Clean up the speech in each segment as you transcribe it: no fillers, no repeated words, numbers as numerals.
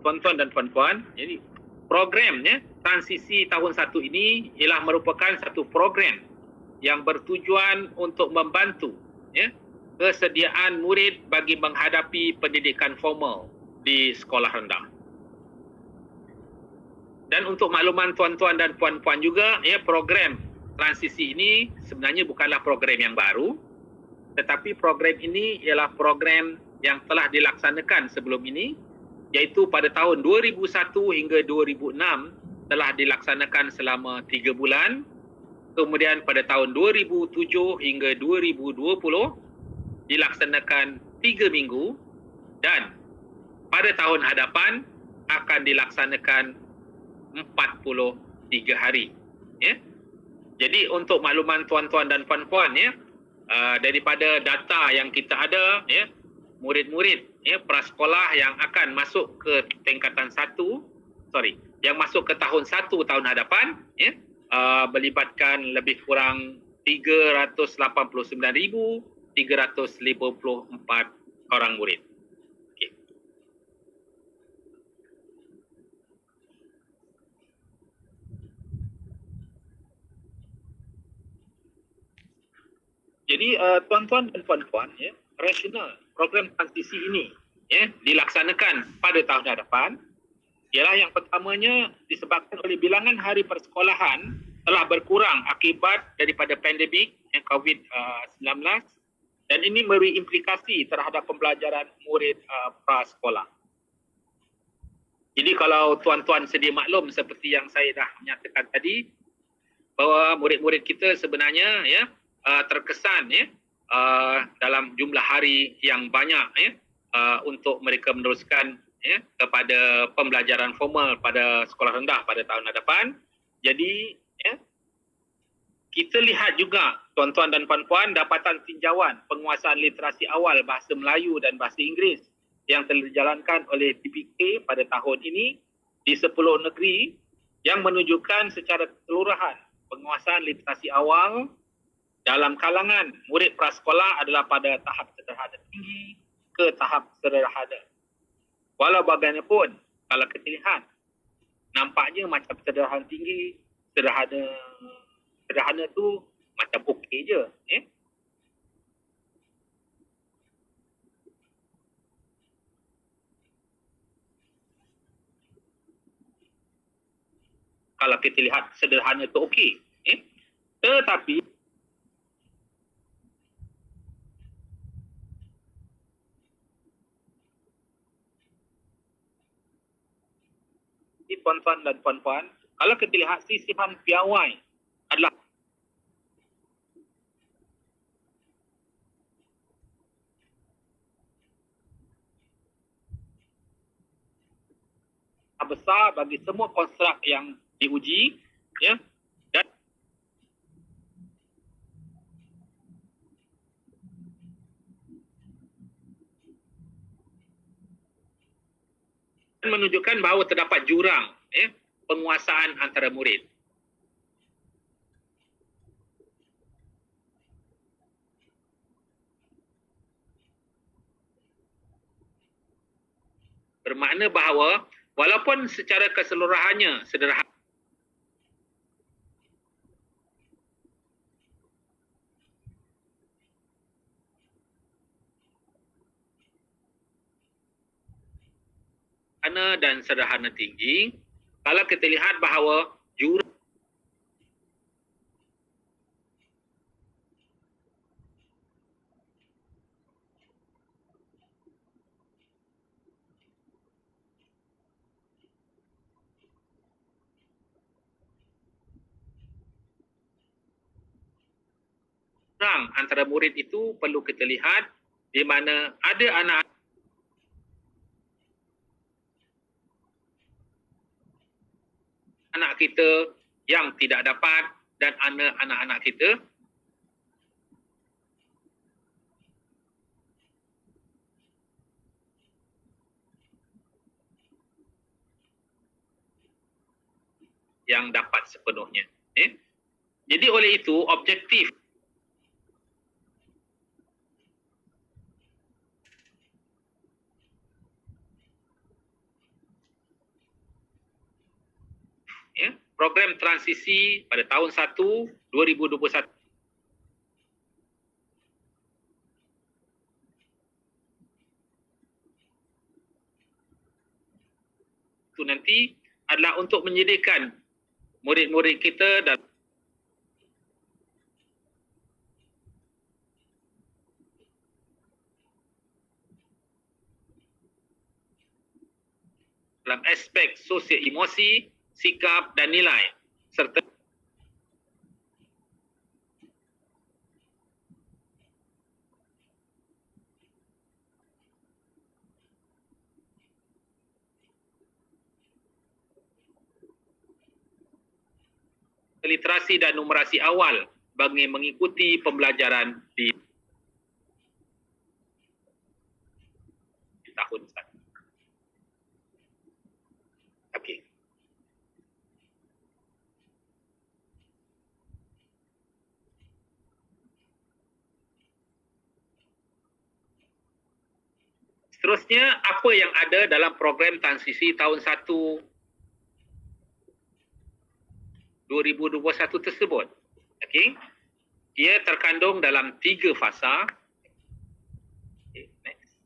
tuan-tuan dan puan-puan, jadi programnya transisi tahun 1 ini ialah merupakan satu program yang bertujuan untuk membantu kesediaan murid bagi menghadapi pendidikan formal di sekolah rendah. Dan untuk makluman tuan-tuan dan puan-puan juga, program transisi ini sebenarnya bukanlah program yang baru, tetapi program ini ialah program yang telah dilaksanakan sebelum ini, iaitu pada tahun 2001 hingga 2006 telah dilaksanakan selama 3 bulan, kemudian pada tahun 2007 hingga 2020 dilaksanakan 3 minggu, dan pada tahun hadapan akan dilaksanakan 43 hari. Jadi untuk makluman tuan-tuan dan puan-puan, daripada data yang kita ada, murid-murid prasekolah yang akan masuk ke tingkatan 1, yang masuk ke tahun 1 tahun hadapan, melibatkan lebih kurang 389,354 orang murid. Jadi tuan-tuan dan puan-puan, rasional program transisi ini dilaksanakan pada tahun hadapan ialah yang pertamanya disebabkan oleh bilangan hari persekolahan telah berkurang akibat daripada pandemik COVID-19, dan ini memberi implikasi terhadap pembelajaran murid prasekolah. Jadi kalau tuan-tuan sedia maklum seperti yang saya dah menyatakan tadi, bahawa murid-murid kita sebenarnya terkesan dalam jumlah hari yang banyak untuk mereka meneruskan kepada pembelajaran formal pada sekolah rendah pada tahun hadapan. Jadi kita lihat juga tuan-tuan dan puan-puan, dapatan tinjauan penguasaan literasi awal bahasa Melayu dan bahasa Inggeris yang telah dijalankan oleh PPK pada tahun ini di 10 negeri yang menunjukkan secara keseluruhan penguasaan literasi awal dalam kalangan murid prasekolah adalah pada tahap sederhana tinggi ke tahap sederhana. Walau bagaimanapun, kalau kita lihat, nampaknya macam sederhana tinggi, sederhana tu macam okey je. Kalau kita lihat sederhana tu okey. Tetapi tuan-tuan dan puan-puan, kalau kita lihat sisihan piawai adalah besar bagi semua konstruk yang diuji, dan menunjukkan bahawa terdapat jurang penguasaan antara murid. Bermakna bahawa walaupun secara keseluruhannya sederhana, dan sederhana tinggi, kalau kita lihat bahawa jurang antara murid itu perlu kita lihat, di mana ada anak kita yang tidak dapat dan anak-anak kita yang dapat sepenuhnya. Jadi oleh itu objektif ya, program transisi pada tahun 1 2021 itu nanti adalah untuk menyediakan murid-murid kita dalam aspek sosial emosi, sikap dan nilai serta literasi dan numerasi awal bagi mengikuti pembelajaran di tahun 1. Okey. Seterusnya, apa yang ada dalam program transisi tahun 1 2021 tersebut? Okey. Ia terkandung dalam 3 fasa. Okay, next.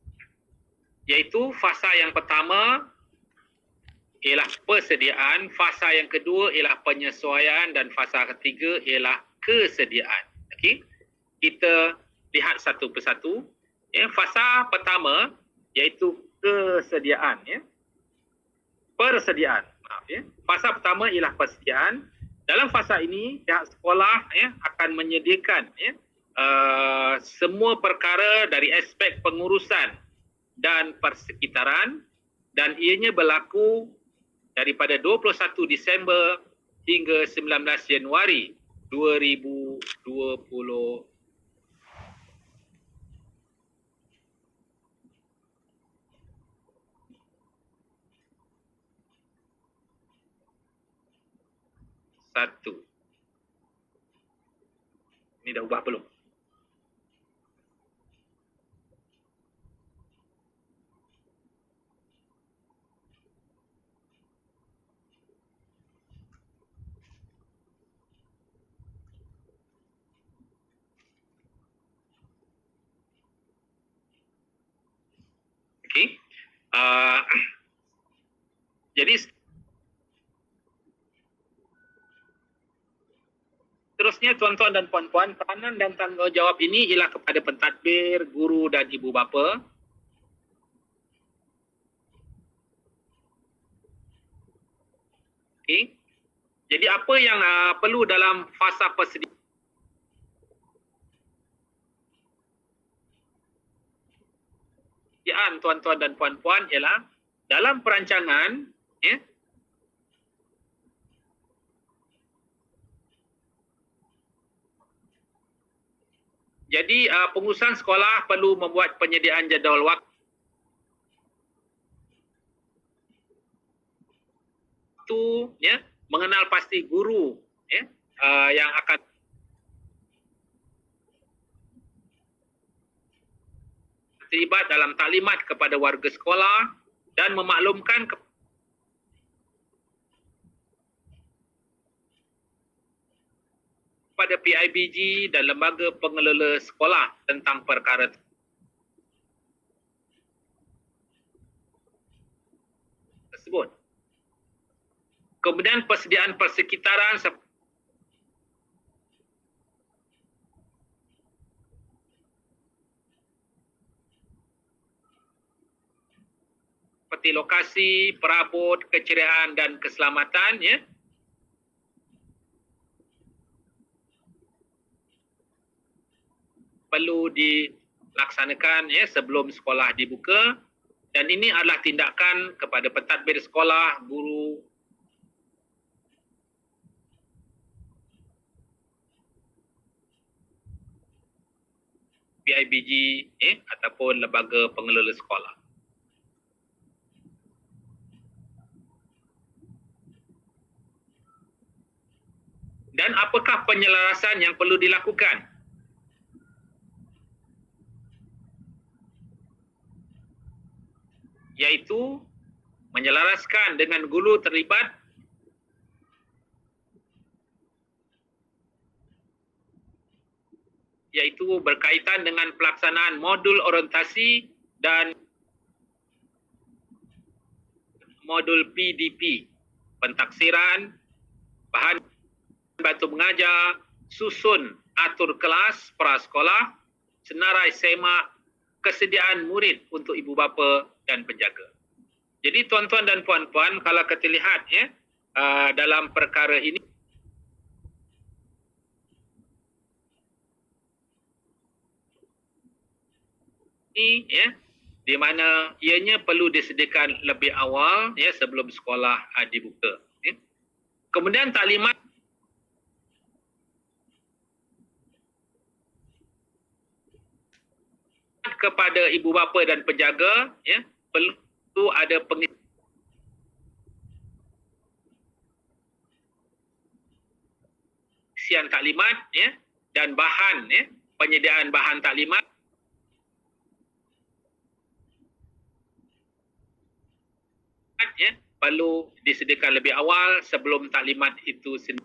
Iaitu fasa yang pertama ialah persediaan, fasa yang kedua ialah penyesuaian dan fasa ketiga ialah kesediaan. Okey. Kita lihat satu persatu. Ya, fasa pertama iaitu kesediaan, ya. Persediaan. Maaf, ya. Fasa pertama ialah persediaan. Dalam fasa ini pihak sekolah, ya, akan menyediakan, ya, semua perkara dari aspek pengurusan dan persekitaran, dan ianya berlaku daripada 21 Disember hingga 19 Januari 2020. Satu. Ini dah ubah belum? Okey. Jadi seterusnya, tuan-tuan dan puan-puan, peranan dan tanggungjawab ini ialah kepada pentadbir, guru dan ibu bapa. Okey. Jadi apa yang perlu dalam fasa persediaan? Tuan-tuan dan puan-puan ialah dalam perancangan, ya, jadi pengurusan sekolah perlu membuat penyediaan jadual waktu, ya, mengenal pasti guru, ya, yang akan terlibat dalam taklimat kepada warga sekolah dan memaklumkan kepada PIBG dan lembaga pengelola sekolah tentang perkara tersebut. Kemudian persediaan persekitaran seperti lokasi, perabot, keceriaan dan keselamatan, ya. Perlu dilaksanakan, ya, sebelum sekolah dibuka, dan ini adalah tindakan kepada pentadbir sekolah, guru, PIBG, ataupun lembaga pengelola sekolah. Dan apakah penyelarasan yang perlu dilakukan? Yaitu menyelaraskan dengan guru terlibat iaitu berkaitan dengan pelaksanaan modul orientasi dan modul PDP, pentaksiran, bahan bantu mengajar, susun atur kelas prasekolah, senarai semak, kesediaan murid untuk ibu bapa dan penjaga. Jadi tuan-tuan dan puan-puan, kalau kita lihat dalam perkara ini, di mana ianya perlu disediakan lebih awal sebelum sekolah dibuka. Kemudian taklimat kepada ibu bapa dan penjaga perlu ada pengisian taklimat dan bahan penyediaan bahan taklimat perlu disediakan lebih awal sebelum taklimat itu sendiri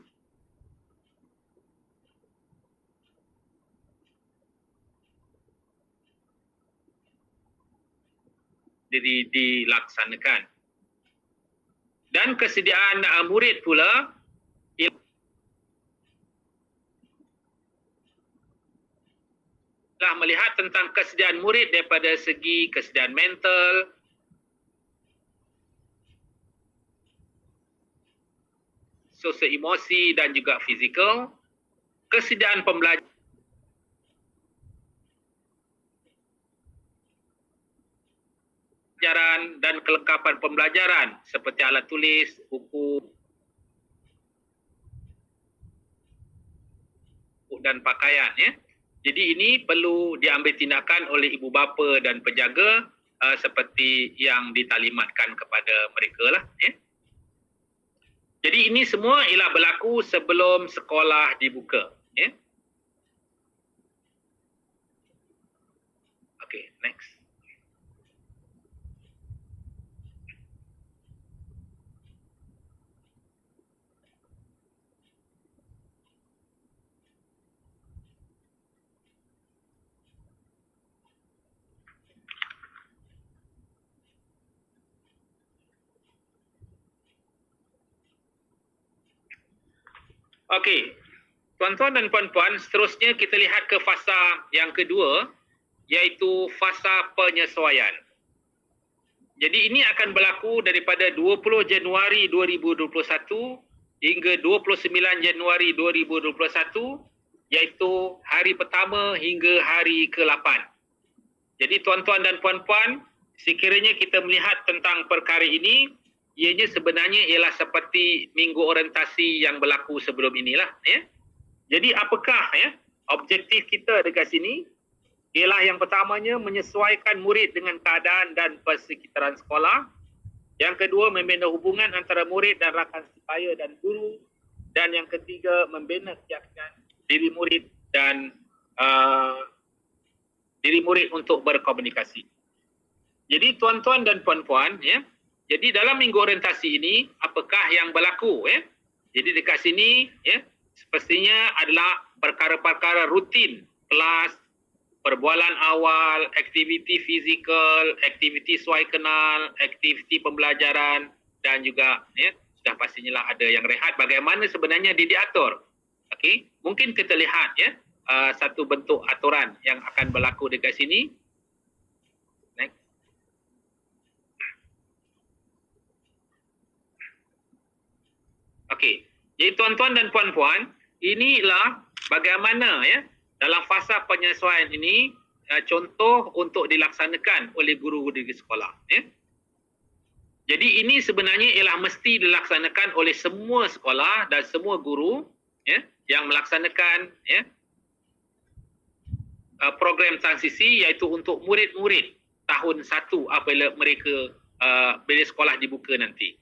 dilaksanakan. Dan kesediaan murid pula telah melihat tentang kesediaan murid daripada segi kesediaan mental, sosial emosi dan juga fizikal, kesediaan pembelajaran dan kelengkapan pembelajaran seperti alat tulis, buku dan pakaian. Jadi ini perlu diambil tindakan oleh ibu bapa dan penjaga seperti yang ditaklimatkan kepada mereka lah. Jadi ini semua ialah berlaku sebelum sekolah dibuka. Okay, next. Okey, tuan-tuan dan puan-puan, seterusnya kita lihat ke fasa yang kedua, iaitu fasa penyesuaian. Jadi ini akan berlaku daripada 20 Januari 2021 hingga 29 Januari 2021, iaitu hari pertama hingga hari ke-8. Jadi tuan-tuan dan puan-puan, sekiranya kita melihat tentang perkara ini, ianya sebenarnya ialah seperti minggu orientasi yang berlaku sebelum inilah. Jadi apakah objektif kita dekat sini? Ialah yang pertamanya menyesuaikan murid dengan keadaan dan persekitaran sekolah. Yang kedua, membina hubungan antara murid dan rakan sebaya dan guru. Dan yang ketiga, membina keyakinan diri murid dan diri murid untuk berkomunikasi. Jadi tuan-tuan dan puan-puan, jadi dalam minggu orientasi ini, apakah yang berlaku? Jadi dekat sini, sepastinya adalah perkara-perkara rutin, kelas, perbualan awal, aktiviti fizikal, aktiviti suai kenal, aktiviti pembelajaran, dan juga sudah pastinya lah ada yang rehat. Bagaimana sebenarnya dia diatur? Okay? Mungkin kita lihat satu bentuk aturan yang akan berlaku dekat sini. Okey, jadi tuan-tuan dan puan-puan, inilah bagaimana dalam fasa penyesuaian ini contoh untuk dilaksanakan oleh guru-guru di sekolah. Jadi ini sebenarnya ialah mesti dilaksanakan oleh semua sekolah dan semua guru yang melaksanakan program transisi, iaitu untuk murid-murid tahun 1 apabila mereka bila sekolah dibuka nanti.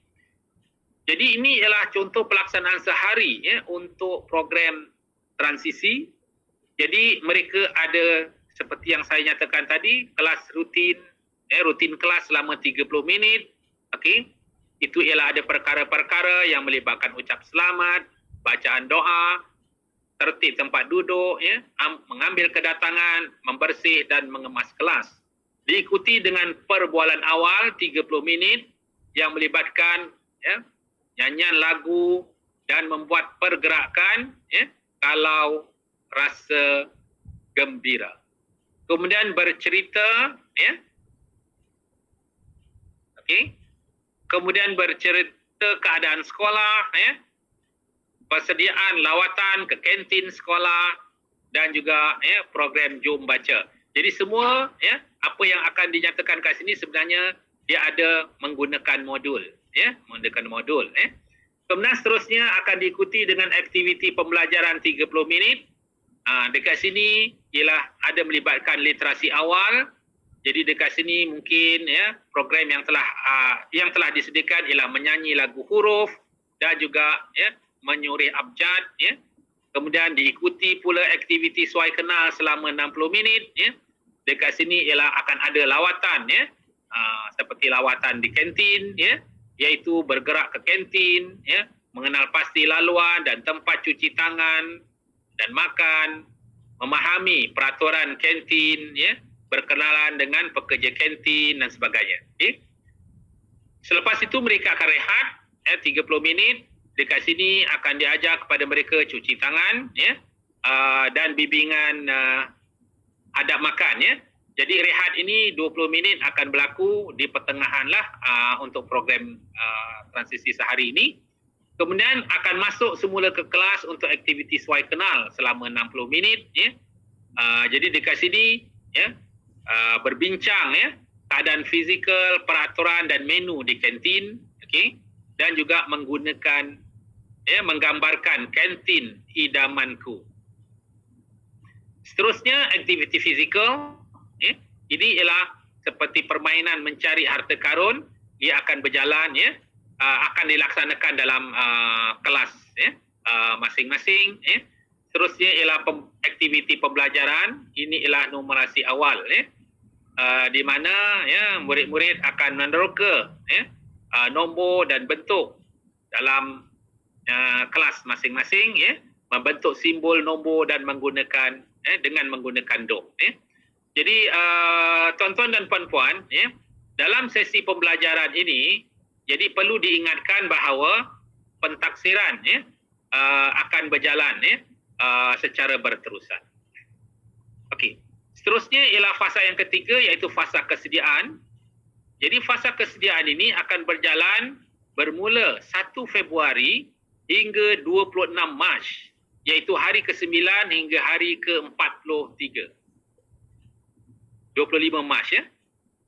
Jadi ini ialah contoh pelaksanaan sehari untuk program transisi. Jadi mereka ada seperti yang saya nyatakan tadi, kelas rutin, rutin kelas selama 30 minit. Okey. Itu ialah ada perkara-perkara yang melibatkan ucap selamat, bacaan doa, tertib tempat duduk, ya, mengambil kedatangan, membersih dan mengemas kelas. Diikuti dengan perbualan awal 30 minit yang melibatkan, ya, nyanyian lagu dan membuat pergerakan, ya, kalau rasa gembira. Kemudian bercerita, ya. Okey. Kemudian bercerita keadaan sekolah, ya. Persediaan lawatan ke kantin sekolah dan juga, ya, program Jom Baca. Jadi semua, ya, apa yang akan dinyatakan kat sini sebenarnya dia ada menggunakan modul, ya, menggunakan modul, ya. Kemudian seterusnya akan diikuti dengan aktiviti pembelajaran 30 minit. Dekat sini ialah ada melibatkan literasi awal. Jadi dekat sini mungkin, ya, program yang telah disediakan ialah menyanyi lagu huruf dan juga, ya, menyurih abjad, ya. Kemudian diikuti pula aktiviti suai kenal selama 60 minit, ya. Dekat sini ialah akan ada lawatan, ya. Seperti lawatan di kantin, ya, iaitu bergerak ke kantin, ya, mengenal pasti laluan dan tempat cuci tangan dan makan, memahami peraturan kantin, ya, berkenalan dengan pekerja kantin dan sebagainya. Okay? Selepas itu mereka akan rehat, ya, 30 minit. Dekat sini akan diajar kepada mereka cuci tangan, ya, dan bimbingan adab makan, ya. Jadi rehat ini 20 minit akan berlaku di pertengahan lah untuk program transisi sehari ini. Kemudian akan masuk semula ke kelas untuk aktiviti suai kenal selama 60 minit, ya. Jadi dekat sini, ya, berbincang, ya, keadaan fizikal, peraturan dan menu di kantin, okey, dan juga menggunakan, ya, menggambarkan kantin idamanku. Seterusnya aktiviti fizikal, ya. Ini ialah seperti permainan mencari harta karun. Ia akan berjalan, ya, akan dilaksanakan dalam kelas, ya, masing-masing, ya. Seterusnya ialah aktiviti pembelajaran. Ini ialah numerasi awal, ya, di mana, ya, murid-murid akan meneroka, ya, nombor dan bentuk dalam kelas masing-masing, ya, membentuk simbol nombor dan menggunakan, dengan menggunakan dot, ya. Jadi tuan-tuan dan puan-puan, ya, dalam sesi pembelajaran ini, jadi perlu diingatkan bahawa pentaksiran, ya, akan berjalan, ya, secara berterusan. Okey. Seterusnya ialah fasa yang ketiga, iaitu fasa kesediaan. Jadi fasa kesediaan ini akan berjalan bermula 1 Februari hingga 26 Mac, iaitu hari ke-9 hingga hari ke-43. 25 Mac, ya.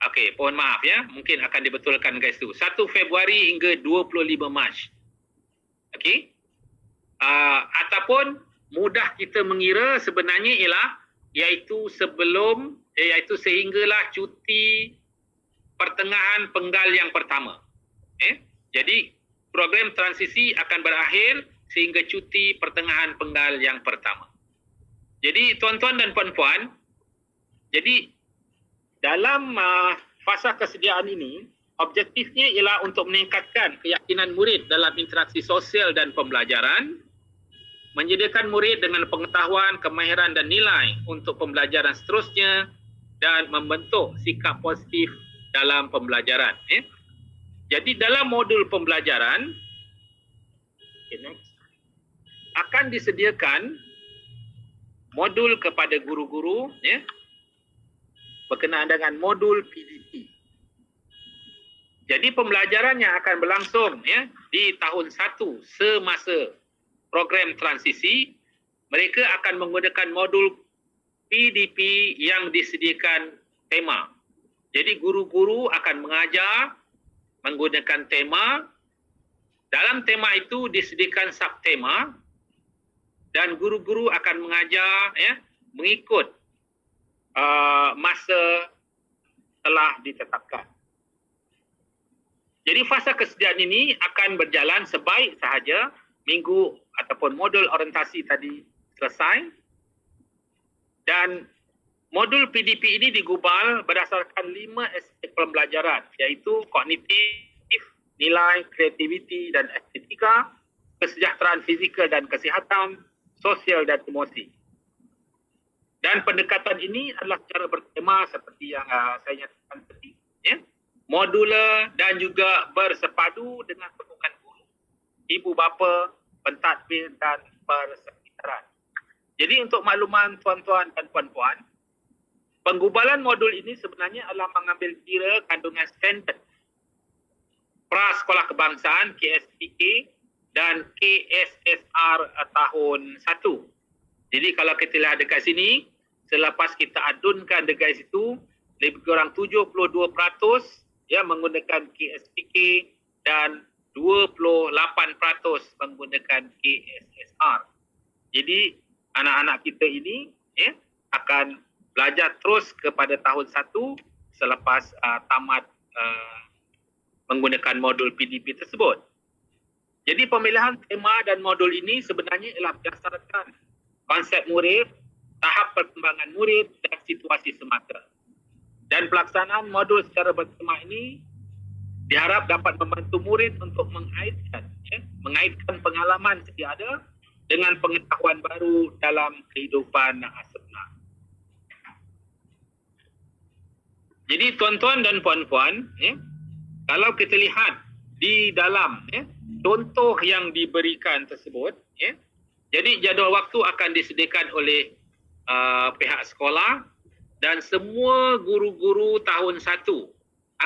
Okey, mohon maaf, ya. Mungkin akan dibetulkan guys tu. 1 Februari hingga 25 Mac. Okey. Ataupun mudah kita mengira sebenarnya ialah iaitu sehinggalah cuti pertengahan penggal yang pertama. Jadi program transisi akan berakhir sehingga cuti pertengahan penggal yang pertama. Jadi tuan-tuan dan puan-puan, jadi dalam fasa kesediaan ini, objektifnya ialah untuk meningkatkan keyakinan murid dalam interaksi sosial dan pembelajaran, menyediakan murid dengan pengetahuan, kemahiran dan nilai untuk pembelajaran seterusnya, dan membentuk sikap positif dalam pembelajaran. Jadi dalam modul pembelajaran, akan disediakan modul kepada guru-guru, ya, berkenaan dengan modul PDP. Jadi pembelajaran yang akan berlangsung, ya, di tahun 1 semasa program transisi, mereka akan menggunakan modul PDP yang disediakan tema. Jadi guru-guru akan mengajar menggunakan tema. Dalam tema itu disediakan subtema dan guru-guru akan mengajar, ya, mengikut masa telah ditetapkan. Jadi fasa kesediaan ini akan berjalan sebaik sahaja minggu ataupun modul orientasi tadi selesai, dan modul PDP ini digubal berdasarkan 5 aspek pembelajaran, iaitu kognitif, nilai, kreativiti dan estetika, kesejahteraan fizikal dan kesihatan, sosial dan emosi. Dan pendekatan ini adalah secara bertema seperti yang saya nyatakan tadi, ya, modular dan juga bersepadu dengan sokongan guru, ibu bapa, pentadbir dan persekitaran. Jadi untuk makluman tuan-tuan dan puan-puan, penggubalan modul ini sebenarnya adalah mengambil kira kandungan standard Prasekolah Kebangsaan KSPK dan KSSR tahun 1. Jadi kalau kita lihat dekat sini, selepas kita adunkan dekat situ, lebih kurang 72% ya menggunakan KSPK dan 28% menggunakan KSSR. Jadi anak-anak kita ini ya akan belajar terus kepada tahun 1 selepas tamat menggunakan modul PDP tersebut. Jadi pemilihan tema dan modul ini sebenarnya ialah berdasarkan konsep murid, tahap perkembangan murid dan situasi semasa. Dan pelaksanaan modul secara bertema ini diharap dapat membantu murid untuk mengaitkan pengalaman sedia ada dengan pengetahuan baru dalam kehidupan sebenar. Jadi tuan-tuan dan puan-puan, kalau kita lihat di dalam contoh yang diberikan tersebut, jadi jadual waktu akan disediakan oleh pihak sekolah dan semua guru-guru tahun 1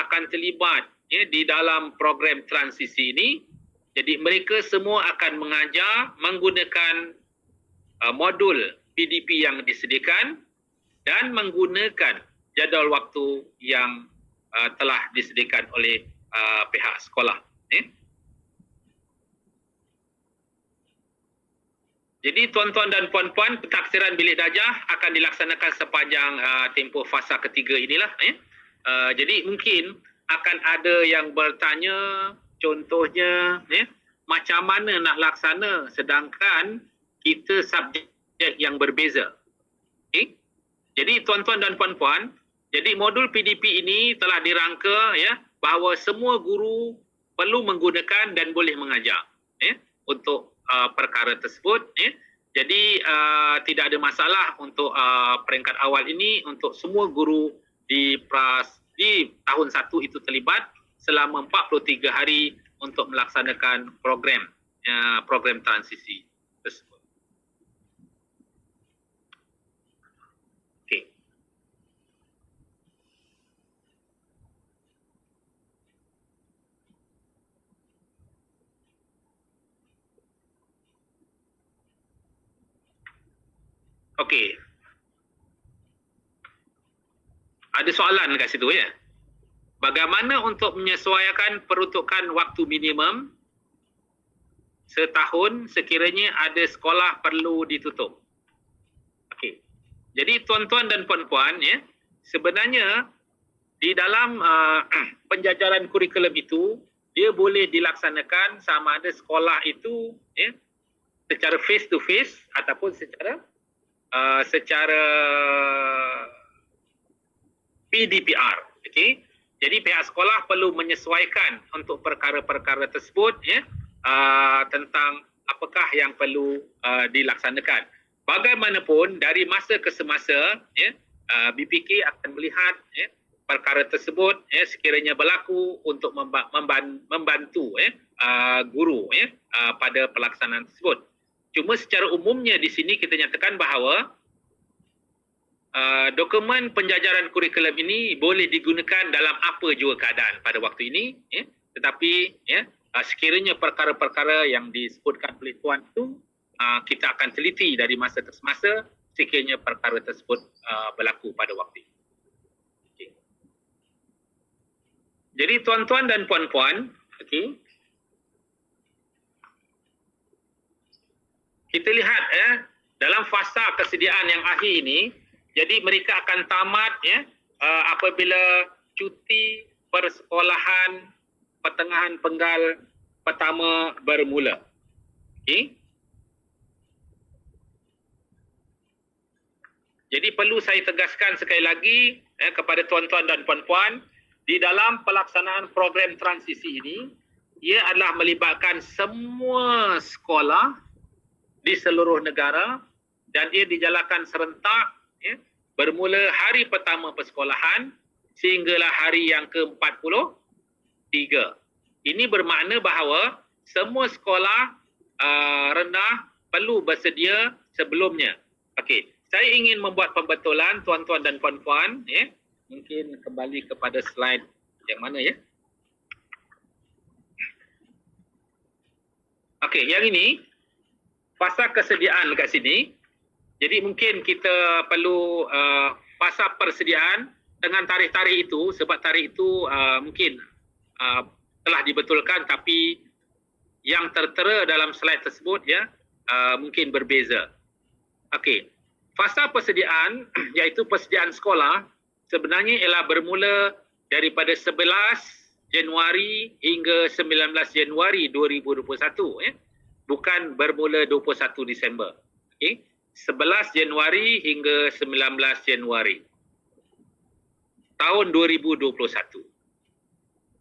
akan terlibat di dalam program transisi ini. Jadi mereka semua akan mengajar menggunakan modul PDP yang disediakan dan menggunakan jadual waktu yang telah disediakan oleh pihak sekolah. Jadi tuan-tuan dan puan-puan, pentaksiran bilik darjah akan dilaksanakan sepanjang tempoh fasa ketiga inilah. Jadi mungkin akan ada yang bertanya, contohnya macam mana nak laksana sedangkan kita subjek yang berbeza. Jadi tuan-tuan dan puan-puan, jadi modul PDP ini telah dirangka bahawa semua guru perlu menggunakan dan boleh mengajar untuk perkara tersebut. Jadi tidak ada masalah untuk peringkat awal ini untuk semua guru di tahun 1 itu terlibat selama 43 hari untuk melaksanakan program transisi tersebut. Okey. Ada soalan kat situ ya. Bagaimana untuk menyesuaikan peruntukan waktu minimum setahun sekiranya ada sekolah perlu ditutup? Okey. Jadi tuan-tuan dan puan-puan sebenarnya di dalam penjajaran kurikulum itu dia boleh dilaksanakan sama ada sekolah itu secara face to face ataupun secara PDPR. Okey. Jadi pihak sekolah perlu menyesuaikan untuk perkara-perkara tersebut tentang apakah yang perlu dilaksanakan. Bagaimanapun dari masa ke semasa BPK akan melihat perkara tersebut sekiranya berlaku untuk membantu guru pada pelaksanaan tersebut. Cuma secara umumnya di sini kita nyatakan bahawa dokumen penjajaran kurikulum ini boleh digunakan dalam apa jua keadaan pada waktu ini, tetapi sekiranya perkara-perkara yang disebutkan oleh tuan itu kita akan teliti dari masa ke semasa sekiranya perkara tersebut berlaku pada waktu ini. Okay. Jadi tuan-tuan dan puan-puan, kita lihat dalam fasa kesediaan yang akhir ini, jadi mereka akan tamat apabila cuti persekolahan pertengahan penggal pertama bermula. Okey. Jadi perlu saya tegaskan sekali lagi kepada tuan-tuan dan puan-puan, di dalam pelaksanaan program transisi ini, ia adalah melibatkan semua sekolah di seluruh negara dan ia dijalankan serentak ya, bermula hari pertama persekolahan sehinggalah hari yang ke-43. Ini bermakna bahawa semua sekolah rendah perlu bersedia sebelumnya. Okey, saya ingin membuat pembetulan tuan-tuan dan puan-puan ya. Mungkin kembali kepada slide yang mana ya? Okey, yang ini pasal kesediaan dekat sini. Jadi mungkin kita perlu pasal persediaan dengan tarikh-tarikh itu sebab tarikh itu mungkin telah dibetulkan tapi yang tertera dalam slide tersebut ya mungkin berbeza. Okey. Fasa persediaan iaitu persediaan sekolah sebenarnya ialah bermula daripada 11 Januari hingga 19 Januari 2021 ya. Bukan bermula 21 Disember. Okey. 11 Januari hingga 19 Januari tahun 2021.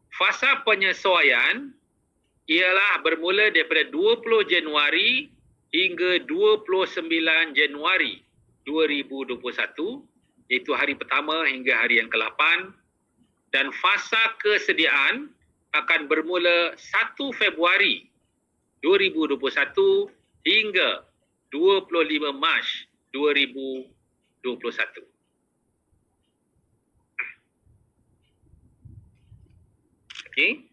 Fasa penyesuaian ialah bermula daripada 20 Januari hingga 29 Januari 2021 iaitu hari pertama hingga hari yang ke-8 dan fasa kesediaan akan bermula 1 Februari 2021 hingga 25 Mac 2021. Okey.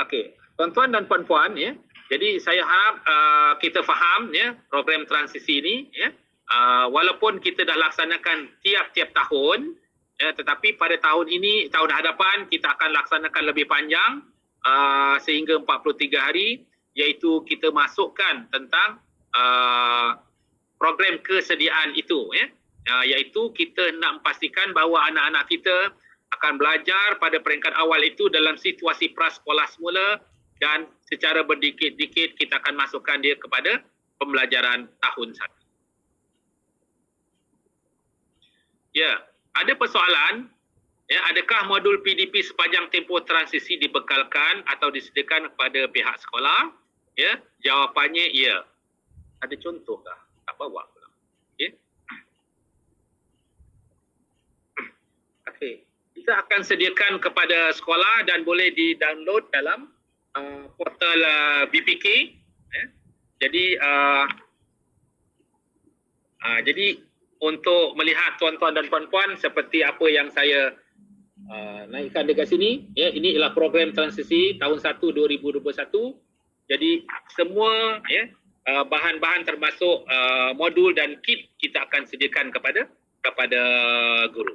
Okey, tuan-tuan dan puan-puan ya. Jadi saya harap kita faham ya program transisi ini ya. Walaupun kita dah laksanakan tiap-tiap tahun ya, tetapi pada tahun ini, tahun hadapan kita akan laksanakan lebih panjang sehingga 43 hari iaitu kita masukkan tentang program kesediaan itu ya. Iaitu kita nak memastikan bahawa anak-anak kita akan belajar pada peringkat awal itu dalam situasi prasekolah semula dan secara berdikit-dikit kita akan masukkan dia kepada pembelajaran tahun 1. Ya, ada persoalan, ya, adakah modul PDP sepanjang tempoh transisi dibekalkan atau disediakan kepada pihak sekolah? Ya, jawapannya ya. Ada contohkah? Tak bawa pula. Okay. Okey. Kita akan sediakan kepada sekolah dan boleh di-download dalam portal BPK. Ya. Jadi untuk melihat tuan-tuan dan puan-puan seperti apa yang saya naikkan dekat sini, ya, ini ialah program transisi tahun 1 2021. Jadi semua ya bahan-bahan termasuk modul dan kit kita akan sediakan kepada guru.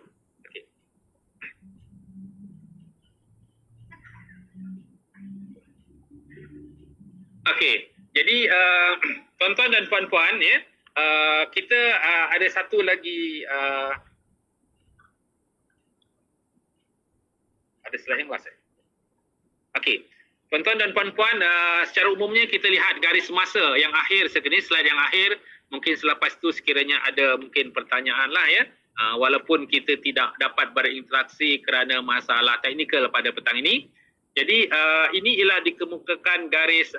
Okey, jadi tuan-tuan dan puan-puan ya, kita ada satu lagi ada slide yang luas. Okey, tuan-tuan dan puan-puan, secara umumnya kita lihat garis masa yang akhir sekali, slide yang akhir. Mungkin selepas itu sekiranya ada mungkin pertanyaan lah ya, walaupun kita tidak dapat berinteraksi kerana masalah teknikal pada petang ini. Jadi ini ialah dikemukakan garis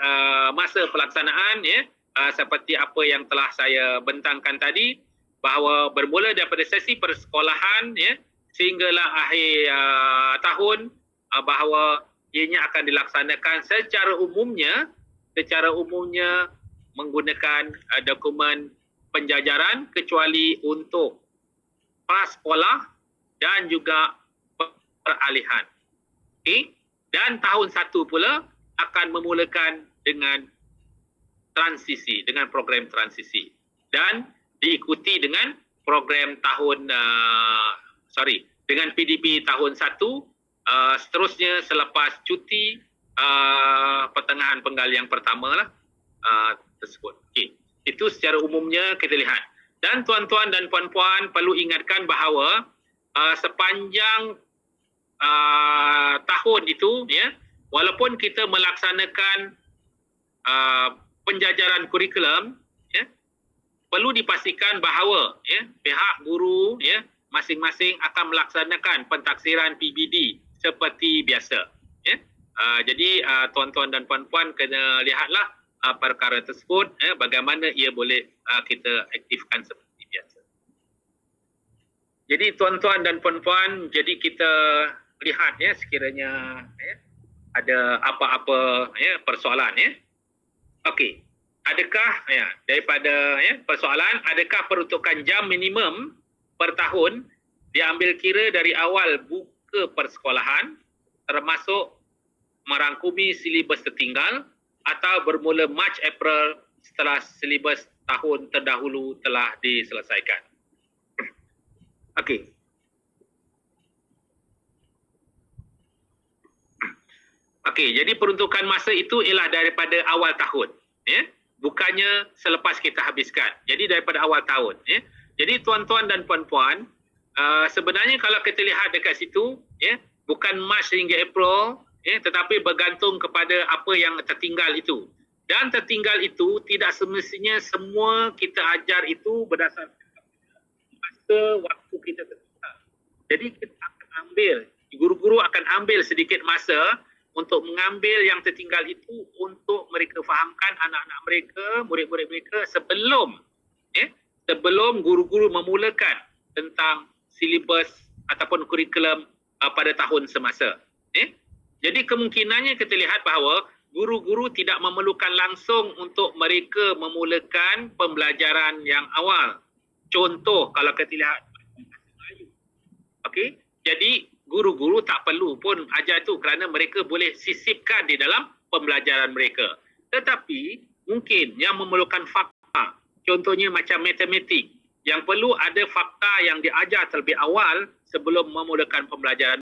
masa pelaksanaan ya, seperti apa yang telah saya bentangkan tadi bahawa bermula daripada sesi persekolahan ya sehinggalah akhir tahun bahawa ianya akan dilaksanakan secara umumnya menggunakan dokumen penjajaran kecuali untuk prasekolah dan juga peralihan. Okey. Dan tahun 1 pula akan memulakan dengan transisi, dengan program transisi. Dan diikuti dengan program dengan PDP tahun 1, seterusnya selepas cuti pertengahan penggalian pertama lah tersebut. Okay. Itu secara umumnya kita lihat. Dan tuan-tuan dan puan-puan perlu ingatkan bahawa sepanjang tahun itu ya, walaupun kita melaksanakan penjajaran kurikulum ya, perlu dipastikan bahawa ya pihak guru ya masing-masing akan melaksanakan pentaksiran PBD seperti biasa ya. Jadi tuan-tuan dan puan-puan kena lihatlah perkara tersebut, bagaimana ia boleh kita aktifkan seperti biasa. Jadi tuan-tuan dan puan-puan, jadi kita lihat sekiranya ada apa-apa persoalan Okey. Adakah daripada persoalan, adakah peruntukan jam minimum per tahun diambil kira dari awal buka persekolahan termasuk merangkumi silibus tertinggal atau bermula Mac April setelah silibus tahun terdahulu telah diselesaikan? Okey. Okey, jadi peruntukan masa itu ialah daripada awal tahun, bukannya selepas kita habiskan. Jadi daripada awal tahun, Jadi tuan-tuan dan puan-puan, sebenarnya kalau kita lihat dekat situ, bukan Mac hingga April, tetapi bergantung kepada apa yang tertinggal itu. Dan tertinggal itu tidak semestinya semua kita ajar itu berdasarkan masa waktu kita tertinggal. Jadi kita akan ambil, guru-guru akan ambil sedikit masa untuk mengambil yang tertinggal itu untuk mereka fahamkan anak-anak mereka, murid-murid mereka sebelum guru-guru memulakan tentang silibus ataupun kurikulum pada tahun semasa. Jadi kemungkinannya kita lihat bahawa guru-guru tidak memerlukan langsung untuk mereka memulakan pembelajaran yang awal. Contoh kalau kita lihat Melayu. Okey, jadi guru-guru tak perlu pun ajar tu kerana mereka boleh sisipkan di dalam pembelajaran mereka. Tetapi mungkin yang memerlukan fakta, contohnya macam matematik, yang perlu ada fakta yang diajar terlebih awal sebelum memulakan pembelajaran